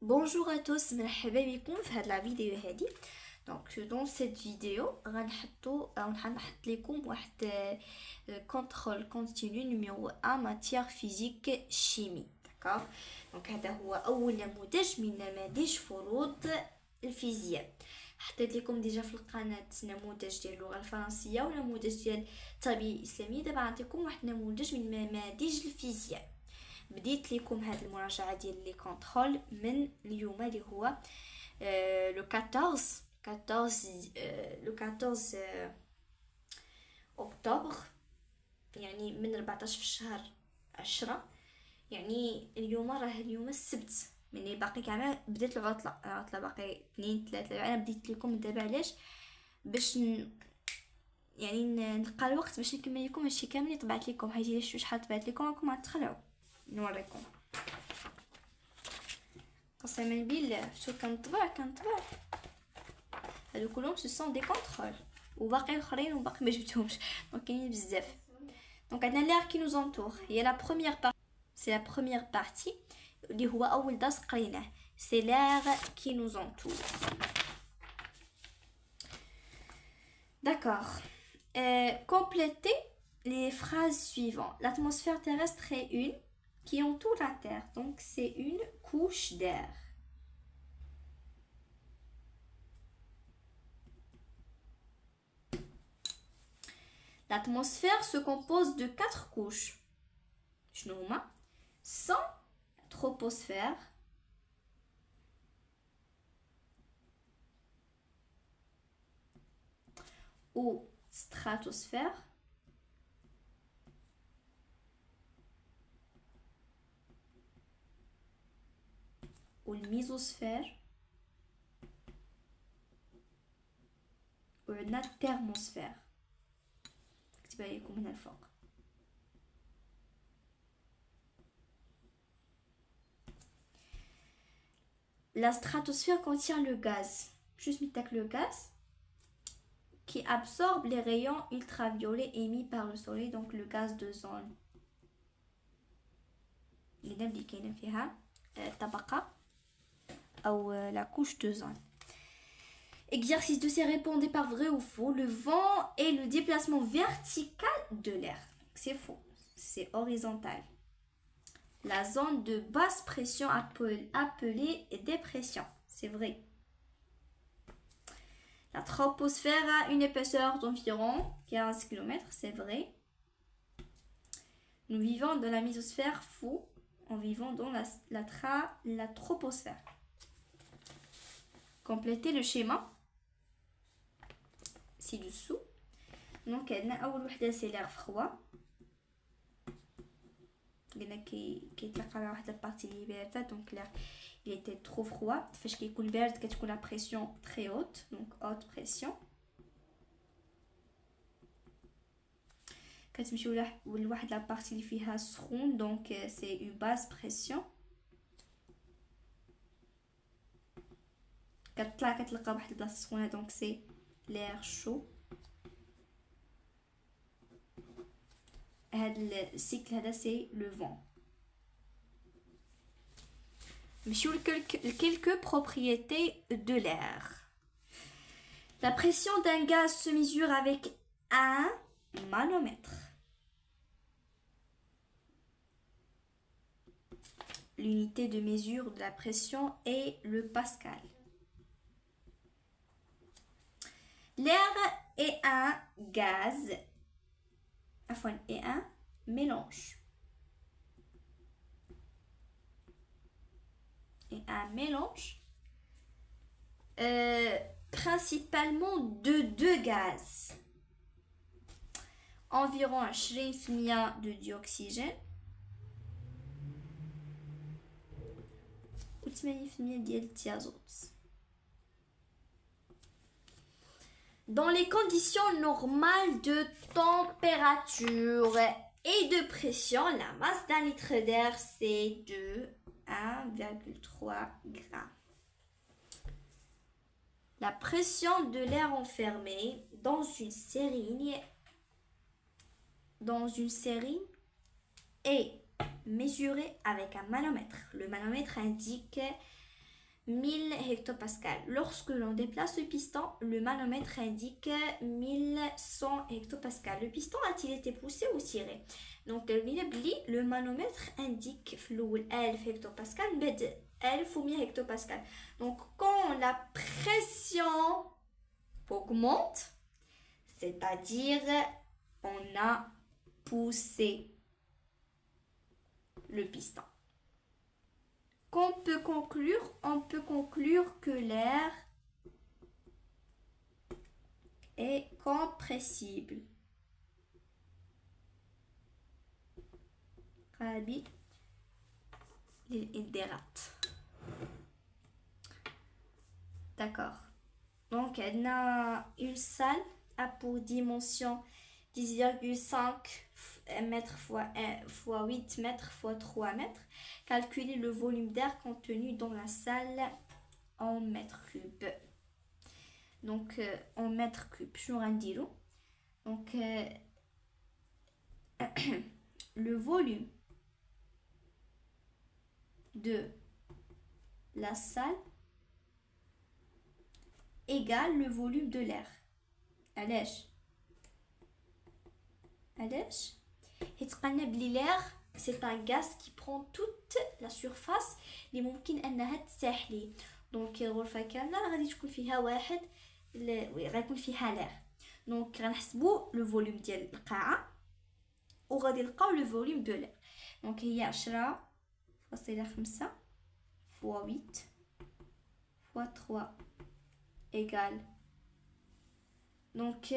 Bonjour à tous, مرحبا بكم في هاد لا فيديو هادي. دونك dans cette vidéo غنحط لكم واحد contrôle continu numéro 1 matière physique chimie. d'accord. دونك هذا هو اول نموذج من نماذج فروض الفيزياء. حطيت لكم ديجا في القناه نموذج ديال اللغه الفرنسيه ونموذج ديال التربيه الاسلاميه. دابا غنعطيكم واحد نموذج من نماذج الفيزياء. بديت لكم هاد المراجعه ديال لي كونترول من اليوم اللي هو لو 14 اكتوبر، يعني من 14 في الشهر 10. يعني اليوم السبت، يعني باقي كاع بدات العطله باقي 2 3. انا بديت لكم دابا علاش؟ باش يعني نلقى الوقت باش نكمل لكم هادشي كامل اللي طبعت لكم. حيت الا شفتوا شحال طبعت لكم راكم غتخلعوا. نوريكم قسما بالله شتو كنطبع هادو كلهم سو سون دي كونترول، وباقي الاخرين وباقي ما جبتهمش، دونك كاينين بزاف. دونك عندنا l'air qui nous entoure هي لا بروميير بارتي، سي لا بروميير بارتي اللي هو اول درس قريناه، سي l'air qui nous entoure. D'accord. Complétez les phrases suivantes. L'atmosphère terrestre est une qui entoure la Terre, donc c'est une couche d'air. L'atmosphère se compose de 4 couches. شنو هما؟ sans troposphère, ou stratosphère, ou le mésosphère, ou la thermosphère. اكتبها لكم هنا الفوق. La stratosphère contient le gaz, juste le gaz qui absorbe les rayons ultraviolets émis par le soleil, donc le gaz de zone. اللي كاينه فيها طبقه او la couche de zone. Exercice 2, c'est répondez par vrai ou faux. Le vent est le déplacement vertical de l'air. C'est faux, c'est horizontal. La zone de basse pression appelée dépression. C'est vrai. La troposphère a une épaisseur d'environ 15 km. C'est vrai. Nous vivons dans la mésosphère, faux. En vivant dans la troposphère. Complétez le schéma ci-dessous. Donc, أول وحدة c'est l'air froid. قلنا كيتلقى مع واحد البارتي اللي بارده، دونك لا il était trop froid. فاش كيكون بارد كتكون لا بريسيون très haute، donc haute pression. كتمشيو لواحد لا بارتي اللي فيها سخون، دونك c'est une basse pression. كتلقى واحد البلاصه سخونه، دونك c'est l'air chaud. هذا السيكل هذا سي لو فون. نمشيو quelques propriétés de l'air. La pression d'un gaz se mesure avec un manomètre. L'unité de mesure de la pression est le pascal. L'air est un gaz, et un mélange. Et un mélange principalement de deux gaz. Environ 20% de dioxygène و 80% ديال التيازوت. Dans les conditions normales de température et de pression, la masse d'un litre d'air c'est de 1,3 g. La pression de l'air enfermé dans une série est mesurée avec un manomètre. Le manomètre indique 1000 hectopascales. Lorsque l'on déplace le piston, le manomètre indique 1100 hectopascales. Le piston a-t-il été poussé ou tiré? Donc, le manomètre indique 1000 hectopascales, 1000 hectopascales. Donc, quand la pression augmente, c'est-à-dire on a poussé le piston. Qu'on peut conclure, on peut conclure que l'air est compressible. قابل للانضغاط. D'accord. Donc, on a une salle à pour dimension 10,5 mètres fois 8 mètres fois 3 mètres. Calculer le volume d'air contenu dans la salle en mètres cubes. Donc, en mètres cubes, je vais dire. Donc, le volume de la salle égale le volume de l'air. علاش l'air c'est un gaz qui prend toute la surface اللي ممكن انها تساح ليه. دونك الغرفه كامله غادي تكون فيها واحد غيكون فيها l'air. دونك غنحسبوا لو فوليوم ديال القاعه وغادي نلقاو لو فوليوم دو l'air. دونك هي 10.5 fois 8 fois 3 égale donc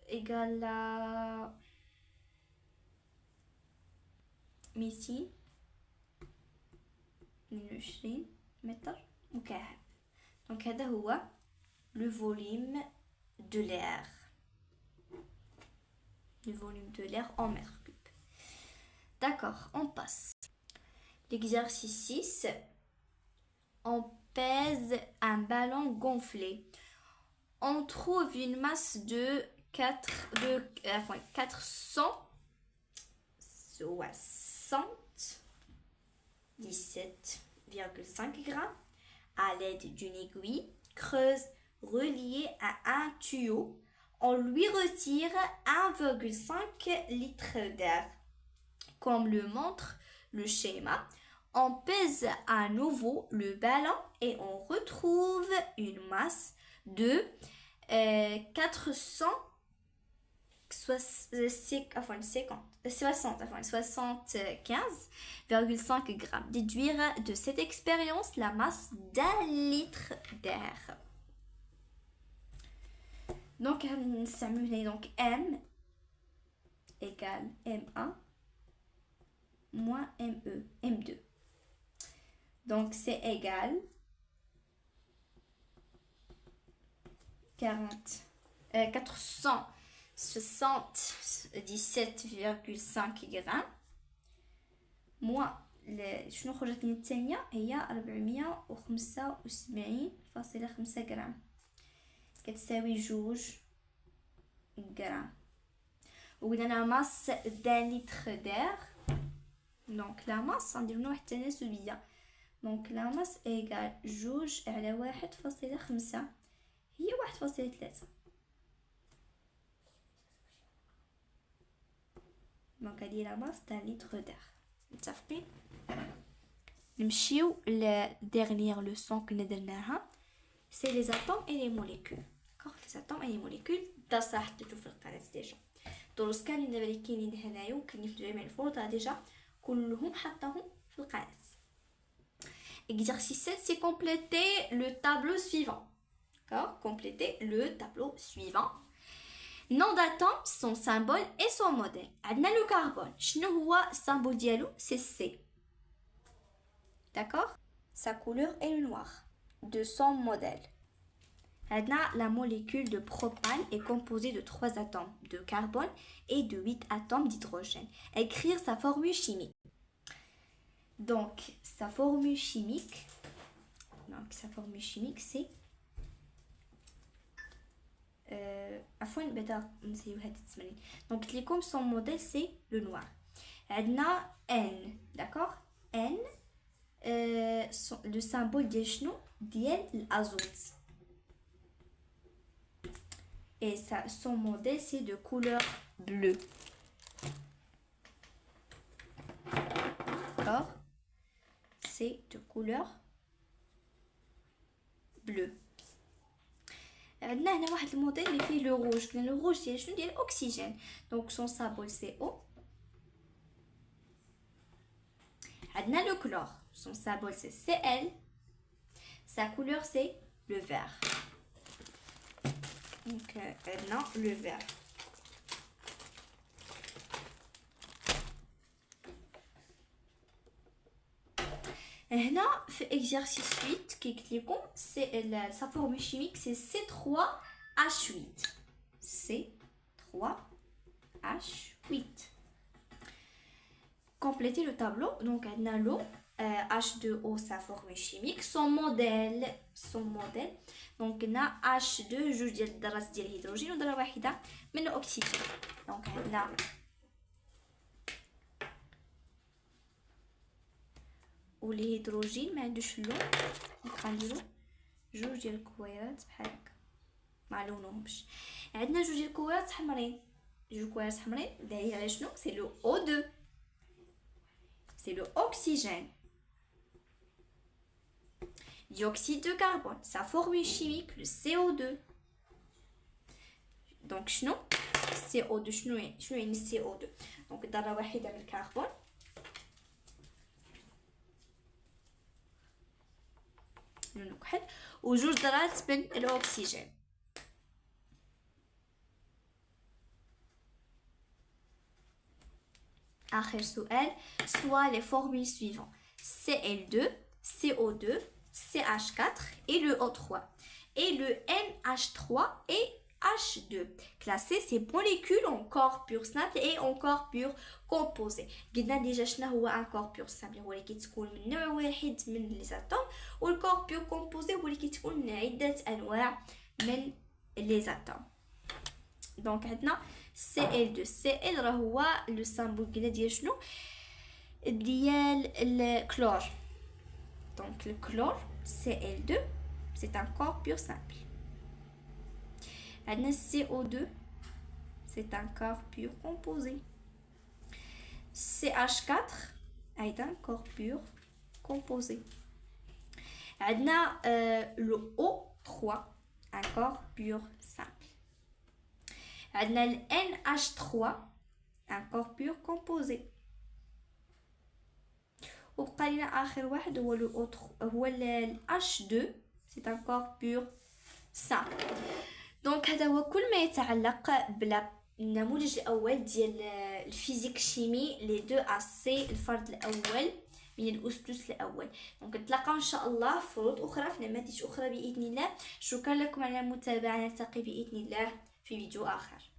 égale à 222 متر مكعب. donc هذا هو le volume de l'air. Le volume de l'air en mètres cubes. D'accord, on passe. L'exercice 6. On pèse un ballon gonflé. On trouve une masse de 477,5 grammes à l'aide d'une aiguille creuse reliée à un tuyau. On lui retire 1,5 litre d'air. Comme le montre le schéma, on pèse à nouveau le ballon et on retrouve une masse de 75,5 grammes. Déduire de cette expérience la masse d'un litre d'air. Donc, donc M égale M1 moins ME, M2. Donc, c'est égal 477,5 grammes moins شنو خرجت لي الثانية هي 475.5 غرام كتساوي 2 غرام. وقلنا لا ماس d'un litre d'air. donc la masse ندير لنا واحد التناسبية. donc la masse égale 2 على 1.5 هي 1.3. donc هذه la masse d'un litre d'air. متفقين؟ نمشيو لديرنيير لوسون كنا درناها سي لي اتوم اي لي موليكول. داكوغ لي اتوم اي لي موليكول دا صح حطيتو في القناه ديجا. دروس كاملين دابا اللي كاينين هنايا وكاينين في جميع الفروض ديجا كلهم حطاهم في القناه. Exercice 7, c'est compléter le tableau suivant. D'accord? Compléter le tableau suivant. Nom d'atome, son symbole et son modèle. عندنا le carbone. شنو هو السامبول ديالو؟ c'est C. D'accord? Sa couleur est le noir. De son modèle. La molécule de propane est composée de 3 atomes de carbone et de 8 atomes d'hydrogène. Écrire sa formule chimique. Donc, sa formule chimique, c'est donc comme son modèle c'est le noir. N, d'accord? N, le symbole ديال شنو ديال الازوت. Et ça, son modèle c'est de couleur bleue. D'accord, c'est de couleur bleue. عندنا هنا واحد الموديل اللي فيه لو روج. قلنا لو روج ديال شنو ديال الاكسجين. دونك سون سامبل سي او. عندنا le chlore, son symbole c'est Cl, sa couleur c'est le vert. Donc maintenant le vert. هنا في exercice 8 كيكتب لكم sa forme chimique c'est C3H8. C3H8. Complétez le tableau. Donc on a l'eau, H2O sa forme chimique, son modèle. Donc on a H2 جوج ديال الذرات ديال الهيدروجين وذره واحده من الاكسجين. دونك عندنا والهيدروجين ما عندوش اللون. نبقى نديرو جوج ديال الكويرات بحال هكا ما لونهمش. عندنا جوج ديال الكويرات حمرين. جوج كويرات حمرين دايره على شنو؟ سي لو O2. C'est le oxygène. Dioxyde de carbone, sa formule chimique, le CO2. Donc, شنو CO2 شنو يعني CO2. Donc, ذرة واحدة من الكربون لون واحد وجوج ذرات من الأكسجين. آخر سؤال. Soit les formules suivantes Cl2, CO2, CH4 et le O3 et le NH3 et H2 classés ces molécules en corps pur simple et en corps pur composé. قلنا ديجا شنو هو ان كور بور سامبل هو اللي كتكون من نوع واحد من لي زاتوم والكور بور كومبوزي هو اللي كتكون من عده انواع من لي زاتوم. دونك عندنا Cl2 Cl راه هو لو سامبل قلنا ديال شنو ديال الكلور. دونك الكلور Cl2 c'est un corps pur simple. عندنا CO2 c'est un corps pur composé. CH4 أيضا corps pur composé. عندنا le O3 un corps pur simple. عندنا ال NH3 un corps pur composé. وبقى لنا آخر واحد هو هو ال H2 c'est un corps pur simple. دونك هذا هو كل ما يتعلق بالنموذج الاول ديال الفيزيك شيمي لي 2 AC الفرد الاول من الاسس الاول. دونك نتلاقاو ان شاء الله في فروض اخرى في نماذج اخرى باذن الله. شكرا لكم على المتابعه. نلتقي باذن الله في فيديو اخر.